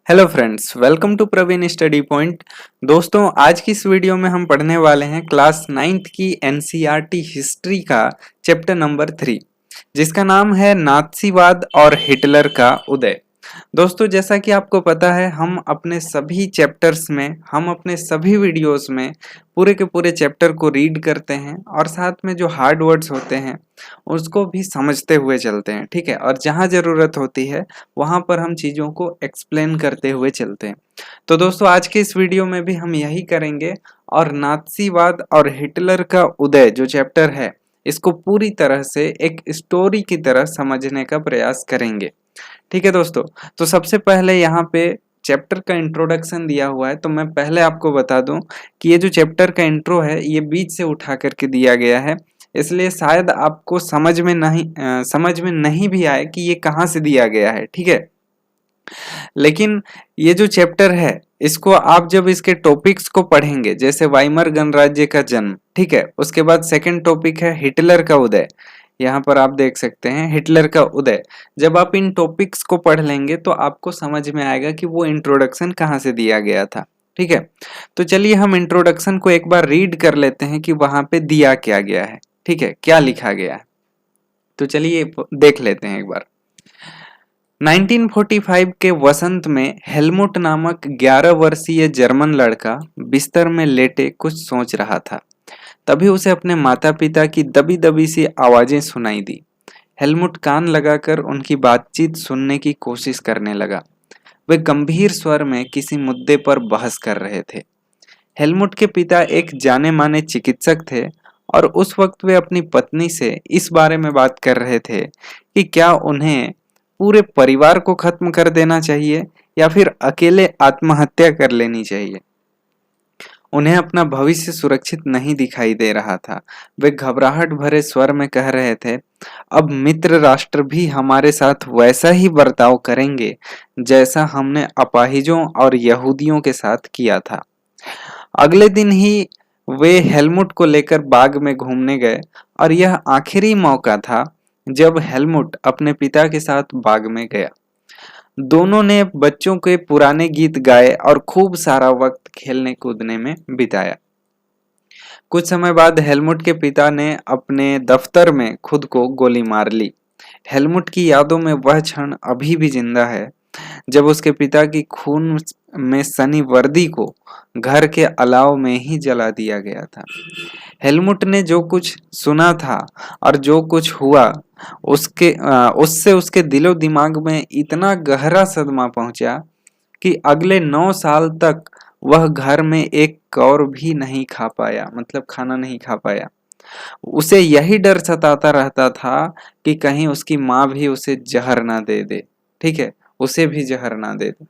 Hello friends, welcome to Praveen study point. दोस्तों, आज की इस वीडियो में हम पढ़ने वाले हैं क्लास 9th की एनसीईआरटी हिस्ट्री का चैप्टर नंबर 3, जिसका नाम है नात्सीवाद और हिटलर का उदय। दोस्तों, जैसा कि आपको पता है, हम अपने सभी चैप्टर्स में, हम अपने सभी वीडियोस में पूरे के पूरे चैप्टर को रीड करते हैं और साथ में जो हार्ड वर्ड्स होते हैं उसको भी समझते हुए चलते हैं। ठीक है, और जहाँ ज़रूरत होती है वहाँ पर हम चीज़ों को एक्सप्लेन करते हुए चलते हैं। तो दोस्तों, आज के इस वीडियो में भी हम यही करेंगे और नात्सीवाद और हिटलर का उदय जो चैप्टर है, इसको पूरी तरह से एक स्टोरी की तरह समझने का प्रयास करेंगे। ठीक है दोस्तों, तो सबसे पहले यहाँ पे चैप्टर का इंट्रोडक्शन दिया हुआ है, तो मैं पहले आपको बता दूं कि ये जो चैप्टर का इंट्रो है ये बीच से उठा करके दिया गया है, इसलिए शायद आपको समझ में नहीं भी आए कि ये कहाँ से दिया गया है। ठीक है, लेकिन ये जो चैप्टर है इसको आप जब इसके टॉपिक्स को पढ़ेंगे, जैसे वाइमर गणराज्य का जन्म, ठीक है, उसके बाद सेकंड टॉपिक है हिटलर का उदय। यहाँ पर आप देख सकते हैं हिटलर का उदय। जब आप इन टॉपिक्स को पढ़ लेंगे तो आपको समझ में आएगा कि वो इंट्रोडक्शन कहाँ से दिया गया था। ठीक है, तो चलिए हम इंट्रोडक्शन को एक बार रीड कर लेते हैं कि वहां पे दिया क्या गया है। ठीक है, क्या लिखा गया है, तो चलिए देख लेते हैं एक बार। 1945 के वसंत में हेलमुट नामक 11 वर्षीय जर्मन लड़का बिस्तर में लेटे कुछ सोच रहा था। तभी उसे अपने माता पिता की दबी दबी सी आवाजें सुनाई दी। हेलमुट कान लगाकर उनकी बातचीत सुनने की कोशिश करने लगा। वे गंभीर स्वर में किसी मुद्दे पर बहस कर रहे थे। हेलमुट के पिता एक जाने माने चिकित्सक थे और उस वक्त वे अपनी पत्नी से इस बारे में बात कर रहे थे कि क्या उन्हें पूरे परिवार को खत्म कर देना चाहिए या फिर अकेले आत्महत्या कर लेनी चाहिए। उन्हें अपना भविष्य सुरक्षित नहीं दिखाई दे रहा था। वे घबराहट भरे स्वर में कह रहे थे, अब मित्र राष्ट्र भी हमारे साथ वैसा ही बर्ताव करेंगे जैसा हमने अपाहिजों और यहूदियों के साथ किया था। अगले दिन ही वे हेलमुट को लेकर बाग में घूमने गए और यह आखिरी मौका था जब हेलमुट अपने पिता के साथ बाग में गया। दोनों ने बच्चों के पुराने गीत गाए और खूब सारा वक्त खेलने कूदने में बिताया। कुछ समय बाद हेलमुट के पिता ने अपने दफ्तर में खुद को गोली मार ली। हेलमुट की यादों में वह क्षण अभी भी जिंदा है जब उसके पिता की खून में सनी वर्दी को घर के अलाव में ही जला दिया गया था। हेलमुट ने जो कुछ सुना था और जो कुछ हुआ उससे उसके दिलो दिमाग में इतना गहरा सदमा पहुंचा कि अगले 9 साल तक वह घर में एक कौर भी नहीं खा पाया, मतलब खाना नहीं खा पाया। उसे यही डर सताता रहता था कि कहीं उसकी माँ भी उसे जहर ना दे दे। ठीक है, उसे भी जहर ना दे दे।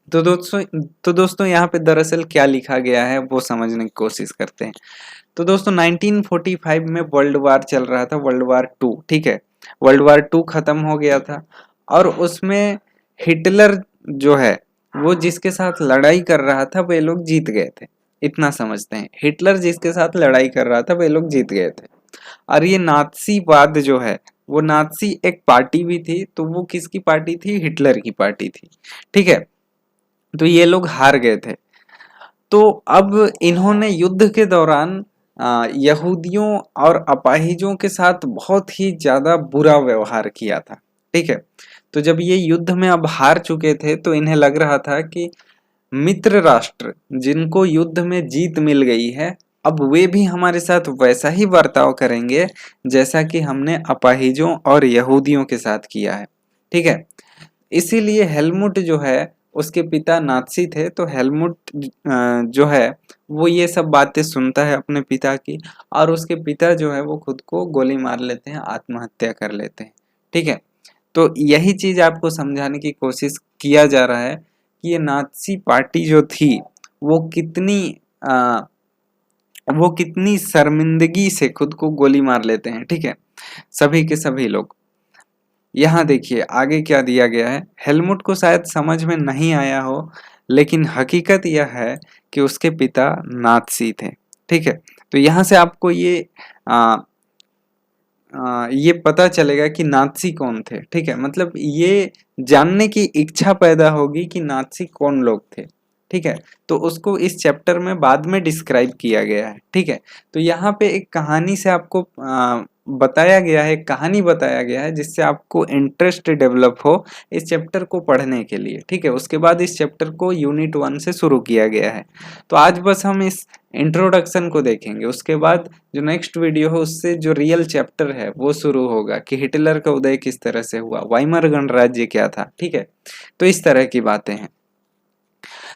तो दोस्तों यहाँ पे दरअसल क्या लिखा गया है वो समझने की कोशिश करते हैं। तो दोस्तों 1945 में वर्ल्ड वार चल रहा था, वर्ल्ड वार टू। ठीक है, वर्ल्ड वार टू खत्म हो गया था और उसमें हिटलर जो है वो जिसके साथ लड़ाई कर रहा था वे लोग जीत गए थे। इतना समझते हैं, हिटलर जिसके साथ लड़ाई कर रहा था वे लोग जीत गए थे। और ये नात्सीवाद जो है वो नात्सी एक पार्टी भी थी, तो वो किसकी पार्टी थी? हिटलर की पार्टी थी। ठीक है, तो ये लोग हार गए थे। तो अब इन्होंने युद्ध के दौरान यहूदियों और अपाहिजों के साथ बहुत ही ज्यादा बुरा व्यवहार किया था। ठीक है, तो जब ये युद्ध में अब हार चुके थे तो इन्हें लग रहा था कि मित्र राष्ट्र जिनको युद्ध में जीत मिल गई है, अब वे भी हमारे साथ वैसा ही बर्ताव करेंगे जैसा कि हमने अपाहिजों और यहूदियों के साथ किया है। ठीक है, इसीलिए हेलमुट जो है उसके पिता नात्सी थे, तो हेलमुट जो है वो ये सब बातें सुनता है अपने पिता की और उसके पिता जो है वो खुद को गोली मार लेते हैं, आत्महत्या कर लेते हैं। ठीक है, तो यही चीज आपको समझाने की कोशिश किया जा रहा है कि ये नात्सी पार्टी जो थी वो कितनी आ, वो कितनी शर्मिंदगी से खुद को गोली मार लेते हैं। ठीक है, सभी के सभी लोग। यहाँ देखिए आगे क्या दिया गया है। हेलमुट को शायद समझ में नहीं आया हो, लेकिन हकीकत यह है कि उसके पिता नात्सी थे। ठीक है, तो यहाँ से आपको ये पता चलेगा कि नात्सी कौन थे। ठीक है, मतलब ये जानने की इच्छा पैदा होगी कि नाथसी कौन लोग थे। ठीक है, तो उसको इस चैप्टर में बाद में डिस्क्राइब किया गया है। ठीक है, तो यहाँ पे एक कहानी से आपको बताया गया है, कहानी बताया गया है जिससे आपको इंटरेस्ट डेवलप हो इस चैप्टर को पढ़ने के लिए। ठीक है, उसके बाद इस चैप्टर को यूनिट 1 से शुरू किया गया है। तो आज बस हम इस इंट्रोडक्शन को देखेंगे, उसके बाद जो नेक्स्ट वीडियो है उससे जो रियल चैप्टर है वो शुरू होगा कि हिटलर का उदय किस तरह से हुआ, वाइमर गणराज्य क्या था। ठीक है, तो इस तरह की बातें हैं।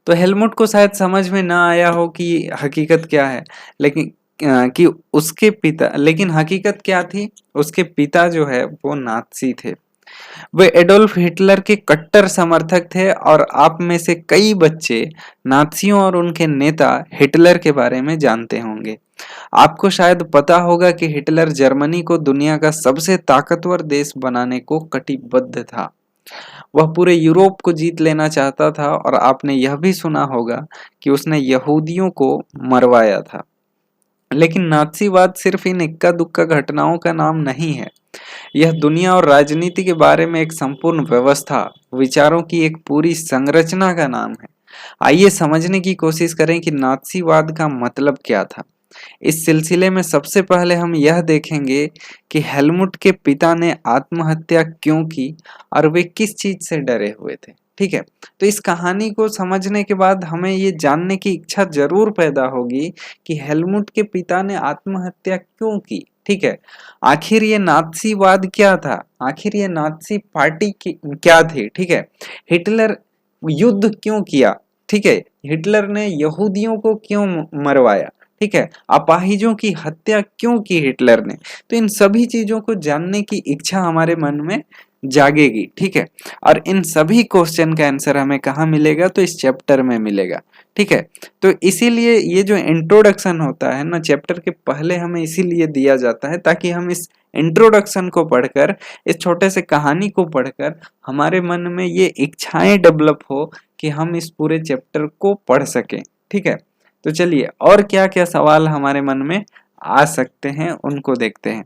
तो हेलमुट को शायद समझ में ना आया हो कि हकीकत क्या है, लेकिन कि उसके पिता, लेकिन हकीकत क्या थी, उसके पिता जो है वो नाथसी थे। वे एडोल्फ हिटलर के कट्टर समर्थक थे और आप में से कई बच्चे नाथसियों और उनके नेता हिटलर के बारे में जानते होंगे। आपको शायद पता होगा कि हिटलर जर्मनी को दुनिया का सबसे ताकतवर देश बनाने को कटिबद्ध था। वह पूरे यूरोप को जीत लेना चाहता था और आपने यह भी सुना होगा कि उसने यहूदियों को मरवाया था। लेकिन नाथसीवाद सिर्फ इन इक्का दुक्का घटनाओं का नाम नहीं है, यह दुनिया और राजनीति के बारे में एक संपूर्ण व्यवस्था, विचारों की एक पूरी संरचना का नाम है। आइए समझने की कोशिश करें कि नाथसीवाद का मतलब क्या था। इस सिलसिले में सबसे पहले हम यह देखेंगे कि हेलमुट के पिता ने आत्महत्या क्यों की और वे किस चीज से डरे हुए थे। ठीक है, तो इस कहानी को समझने के बाद हमें ये जानने की इच्छा जरूर पैदा होगी कि हेलमुट के पिता ने आत्महत्या क्यों की। ठीक है, आखिर ये नाथसीवाद क्या था, आखिर ये नाथसी पार्टी की क्या थी। ठीक है, हिटलर युद्ध क्यों किया। ठीक है, हिटलर ने यहूदियों को क्यों मरवाया। ठीक है, अपाहिजों की हत्या क्यों की हिटलर ने। तो इन सभी चीजों को जानने की इच्छा हमारे मन में जागेगी। ठीक है, और इन सभी क्वेश्चन का आंसर हमें कहाँ मिलेगा, तो इस चैप्टर में मिलेगा। ठीक है, तो इसीलिए ये जो इंट्रोडक्शन होता है ना चैप्टर के पहले, हमें इसीलिए दिया जाता है ताकि हम इस इंट्रोडक्शन को पढ़कर, इस छोटे से कहानी को पढ़कर हमारे मन में ये इच्छाएं डेवलप हो कि हम इस पूरे चैप्टर को पढ़ सकें। ठीक है, तो चलिए और क्या क्या सवाल हमारे मन में आ सकते हैं उनको देखते हैं।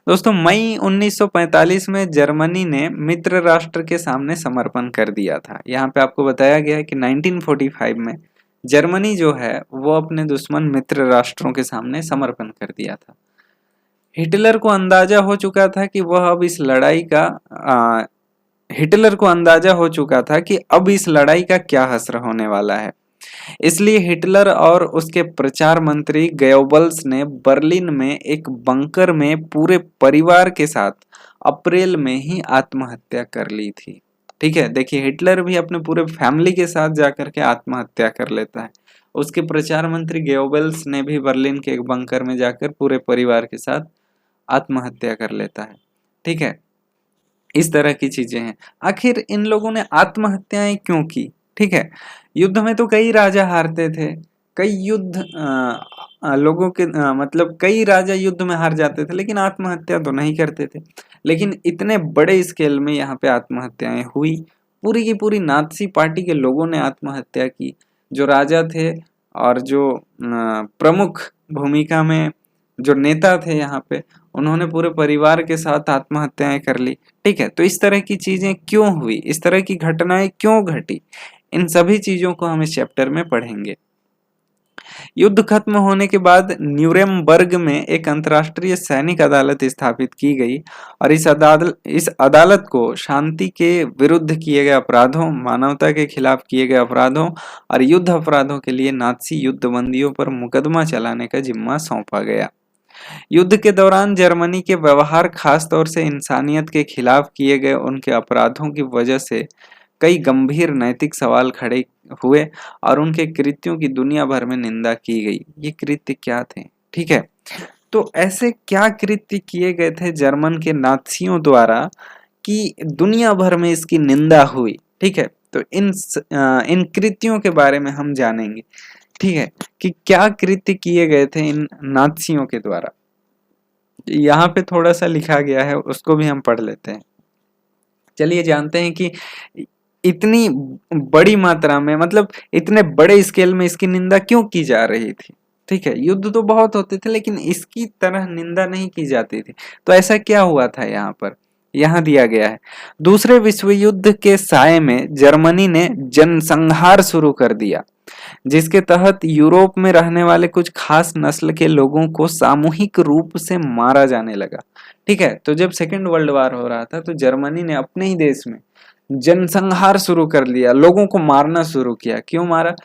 दोस्तों, मई 1945 में जर्मनी ने मित्र राष्ट्र के सामने समर्पण कर दिया था। यहाँ पे आपको बताया गया है कि 1945 में जर्मनी जो है वो अपने दुश्मन मित्र राष्ट्रों के सामने समर्पण कर दिया था। हिटलर को अंदाजा हो चुका था कि वह अब इस लड़ाई का हिटलर को अंदाजा हो चुका था कि अब इस लड़ाई का क्या असर होने वाला है। इसलिए हिटलर और उसके प्रचार मंत्री गोयबल्स ने बर्लिन में एक बंकर में पूरे परिवार के साथ अप्रैल में ही आत्महत्या कर ली थी। ठीक है, देखिए हिटलर भी अपने पूरे फैमिली के साथ जाकर के आत्महत्या कर लेता है। उसके प्रचार मंत्री गोयबल्स ने भी बर्लिन के एक बंकर में जाकर पूरे परिवार के साथ आत्महत्या कर लेता है। ठीक है, इस तरह की चीजें हैं। आखिर इन लोगों ने आत्महत्याएं क्यों की। ठीक है, युद्ध में तो कई राजा हारते थे, कई युद्ध लोगों के मतलब कई राजा युद्ध में हार जाते थे, लेकिन आत्महत्या तो नहीं करते थे। लेकिन इतने बड़े स्केल में यहाँ पे आत्महत्याएं हुई, पूरी की पूरी नाथसी पार्टी के लोगों ने आत्महत्या की। जो राजा थे और जो प्रमुख भूमिका में जो नेता थे यहाँ पे, उन्होंने पूरे परिवार के साथ आत्महत्याएं कर ली। ठीक है, तो इस तरह की चीजें क्यों हुई, इस तरह की घटनाएं क्यों घटी, इन सभी चीजों को हम इस चैप्टर में पढ़ेंगे। युद्ध खत्म होने के बाद न्यूरेमबर्ग में एक अंतर्राष्ट्रीय सैनिक अदालत स्थापित की गई और इस अदालत को शांति के विरुद्ध किए गए अपराधों, मानवता के खिलाफ किए गए अपराधों और युद्ध अपराधों के लिए नाथसी युद्धबंदियों पर मुकदमा चलाने का जिम्मा सौंपा गया। युद्ध के दौरान जर्मनी के व्यवहार, खास तौर से इंसानियत के खिलाफ किए गए उनके अपराधों की वजह से कई गंभीर नैतिक सवाल खड़े हुए और उनके कृत्यों की दुनिया भर में निंदा की गई। ये कृत्य क्या थे। ठीक है, तो ऐसे क्या कृत्य किए गए थे जर्मन के नाथसियों द्वारा कि दुनिया भर में इसकी निंदा हुई। ठीक है, तो इन कृत्यों के बारे में हम जानेंगे। ठीक है, कि क्या कृत्य किए गए थे इन नाथसियों के द्वारा। यहाँ पे थोड़ा सा लिखा गया है, उसको भी हम पढ़ लेते हैं। चलिए जानते हैं कि इतनी बड़ी मात्रा में, मतलब इतने बड़े स्केल में इसकी निंदा क्यों की जा रही थी। ठीक है, युद्ध तो बहुत होते थे लेकिन इसकी तरह निंदा नहीं की जाती थी। तो ऐसा क्या हुआ था यहाँ पर, यहाँ दिया गया है। दूसरे विश्व युद्ध के साये में जर्मनी ने जनसंहार शुरू कर दिया, जिसके तहत यूरोप में रहने वाले कुछ खास नस्ल के लोगों को सामूहिक रूप से मारा जाने लगा। ठीक है, तो जब सेकेंड वर्ल्ड वार हो रहा था तो जर्मनी ने अपने ही देश में जनसंहार शुरू कर लिया, लोगों को मारना शुरू किया। क्यों मारा?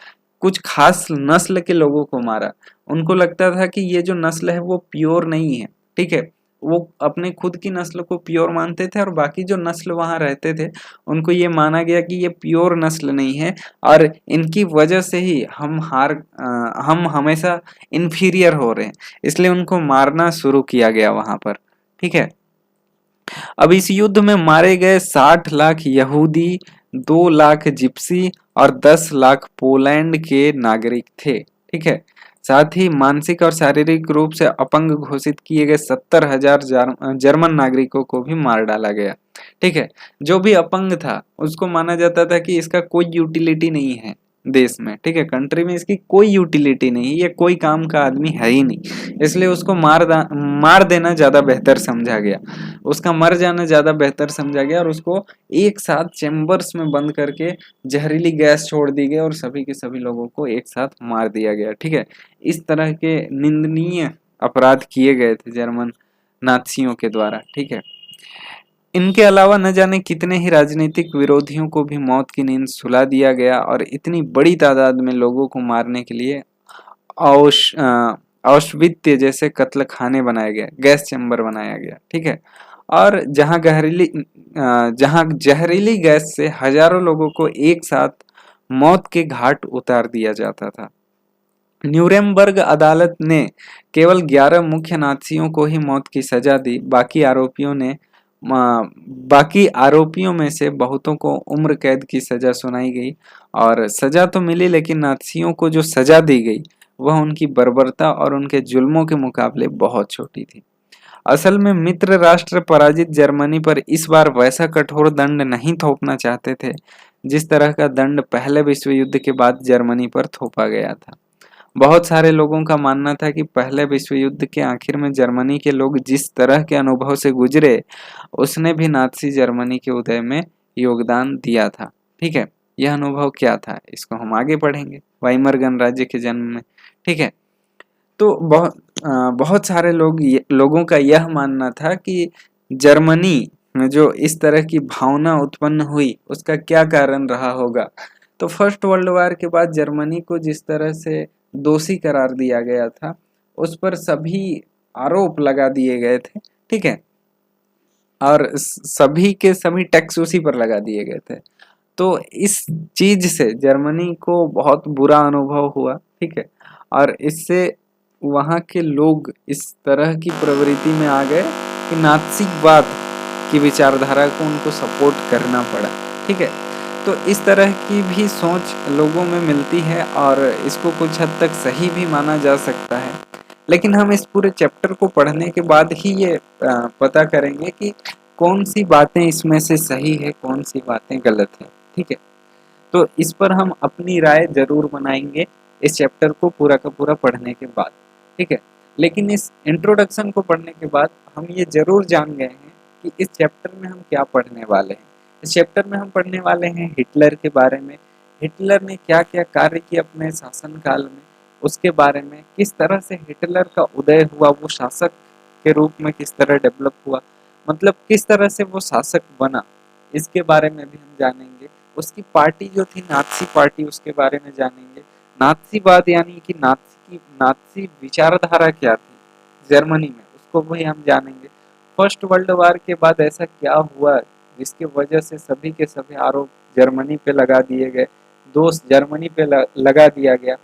कुछ खास नस्ल के लोगों को मारा। उनको लगता था कि ये जो नस्ल है वो प्योर नहीं है। ठीक है, वो अपने खुद की नस्ल को प्योर मानते थे और बाकी जो नस्ल वहां रहते थे उनको ये माना गया कि ये प्योर नस्ल नहीं है और इनकी वजह से ही हम हमेशा इन्फीरियर हो रहे हैं, इसलिए उनको मारना शुरू किया गया वहां पर। ठीक है, अब इस युद्ध में मारे गए 60 लाख यहूदी, 2 लाख जिप्सी और 10 लाख पोलैंड के नागरिक थे। ठीक है, साथ ही मानसिक और शारीरिक रूप से अपंग घोषित किए गए 70,000 जर्मन नागरिकों को भी मार डाला गया। ठीक है, जो भी अपंग था उसको माना जाता था कि इसका कोई यूटिलिटी नहीं है देश में। ठीक है, कंट्री में इसकी कोई यूटिलिटी नहीं, ये कोई काम का आदमी है ही नहीं, इसलिए उसको मार देना ज्यादा बेहतर समझा गया, उसका मर जाना ज्यादा बेहतर समझा गया और उसको एक साथ चेम्बर्स में बंद करके जहरीली गैस छोड़ दी गई और सभी के सभी लोगों को एक साथ मार दिया गया। ठीक है, इस तरह के निंदनीय अपराध किए गए थे जर्मन नाथियों के द्वारा। ठीक है, इनके अलावा न जाने कितने ही राजनीतिक विरोधियों को भी मौत की नींद सुला दिया गया और इतनी बड़ी तादाद में लोगों को मारने के लिए औशवित्य जैसे कत्ल खाने बनाए गए, गैस चैम्बर बनाया गया। ठीक है, और जहां जहरीली गैस से हजारों लोगों को एक साथ मौत के घाट उतार दिया जाता था। न्यूरेमबर्ग अदालत ने केवल 11 मुख्य नाथियों को ही मौत की सजा दी। बाकी आरोपियों में से बहुतों को उम्र कैद की सजा सुनाई गई और सजा तो मिली, लेकिन नाथियों को जो सजा दी गई वह उनकी बर्बरता और उनके जुल्मों के मुकाबले बहुत छोटी थी। असल में मित्र राष्ट्र पराजित जर्मनी पर इस बार वैसा कठोर दंड नहीं थोपना चाहते थे जिस तरह का दंड पहले विश्व युद्ध के बाद जर्मनी पर थोपा गया था। बहुत सारे लोगों का मानना था कि पहले विश्व युद्ध के आखिर में जर्मनी के लोग जिस तरह के अनुभव से गुजरे उसने भी नाज़ी जर्मनी के उदय में योगदान दिया था। ठीक है, यह अनुभव क्या था इसको हम आगे पढ़ेंगे वाइमर गणराज्य के जन्म में। ठीक है, तो बहुत सारे लोगों का यह मानना था कि जर्मनी में जो इस तरह की भावना उत्पन्न हुई उसका क्या कारण रहा होगा। तो फर्स्ट वर्ल्ड वॉर के बाद जर्मनी को जिस तरह से दोषी करार दिया गया था उस पर सभी आरोप लगा दिए गए थे। ठीक है, और सभी के सभी टैक्स उसी पर लगा दिए गए थे, तो इस चीज से जर्मनी को बहुत बुरा अनुभव हुआ। ठीक है, और इससे वहाँ के लोग इस तरह की प्रवृत्ति में आ गए कि नात्सीवाद की विचारधारा को उनको सपोर्ट करना पड़ा। ठीक है, तो इस तरह की भी सोच लोगों में मिलती है और इसको कुछ हद तक सही भी माना जा सकता है, लेकिन हम इस पूरे चैप्टर को पढ़ने के बाद ही ये पता करेंगे कि कौन सी बातें इसमें से सही है, कौन सी बातें गलत है। ठीक है, तो इस पर हम अपनी राय जरूर बनाएंगे इस चैप्टर को पूरा का पूरा पढ़ने के बाद। ठीक है, लेकिन इस इंट्रोडक्शन को पढ़ने के बाद हम ये जरूर जान गए हैं कि इस चैप्टर में हम क्या पढ़ने वाले हैं। इस चैप्टर में हम पढ़ने वाले हैं हिटलर के बारे में, हिटलर ने क्या क्या कार्य किए अपने शासनकाल में, उसके बारे में, किस तरह से हिटलर का उदय हुआ, वो शासक के रूप में किस तरह डेवलप हुआ, मतलब किस तरह से वो शासक बना, इसके बारे में भी हम जानेंगे। उसकी पार्टी जो थी नाज़ी पार्टी, उसके बारे में जानेंगे। नाज़ीवाद यानी कि नाज़ी विचारधारा क्या थी जर्मनी में, उसको भी हम जानेंगे। फर्स्ट वर्ल्ड वॉर के बाद ऐसा क्या हुआ जिसकी वजह से सभी के सभी आरोप जर्मनी पे लगा दिए गए, दोष जर्मनी पे लगा दिया गया,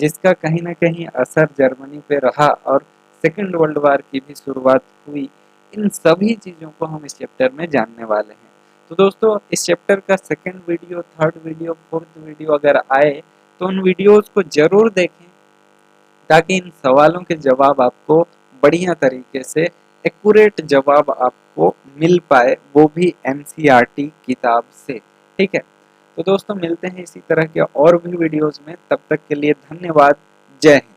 जिसका कहीं ना कहीं असर जर्मनी पे रहा और सेकेंड वर्ल्ड वॉर की भी शुरुआत हुई। इन सभी चीज़ों को हम इस चैप्टर में जानने वाले हैं। तो दोस्तों, इस चैप्टर का second video, third video, fourth video अगर आए तो उन वीडियोस को जरूर देखें ताकि इन सवालों के जवाब आपको बढ़िया तरीके से एक्यूरेट जवाब आपको मिल पाए, वो भी एनसीईआरटी किताब से। ठीक है, तो दोस्तों मिलते हैं इसी तरह के और भी वीडियोस में, तब तक के लिए धन्यवाद। जय हिंद।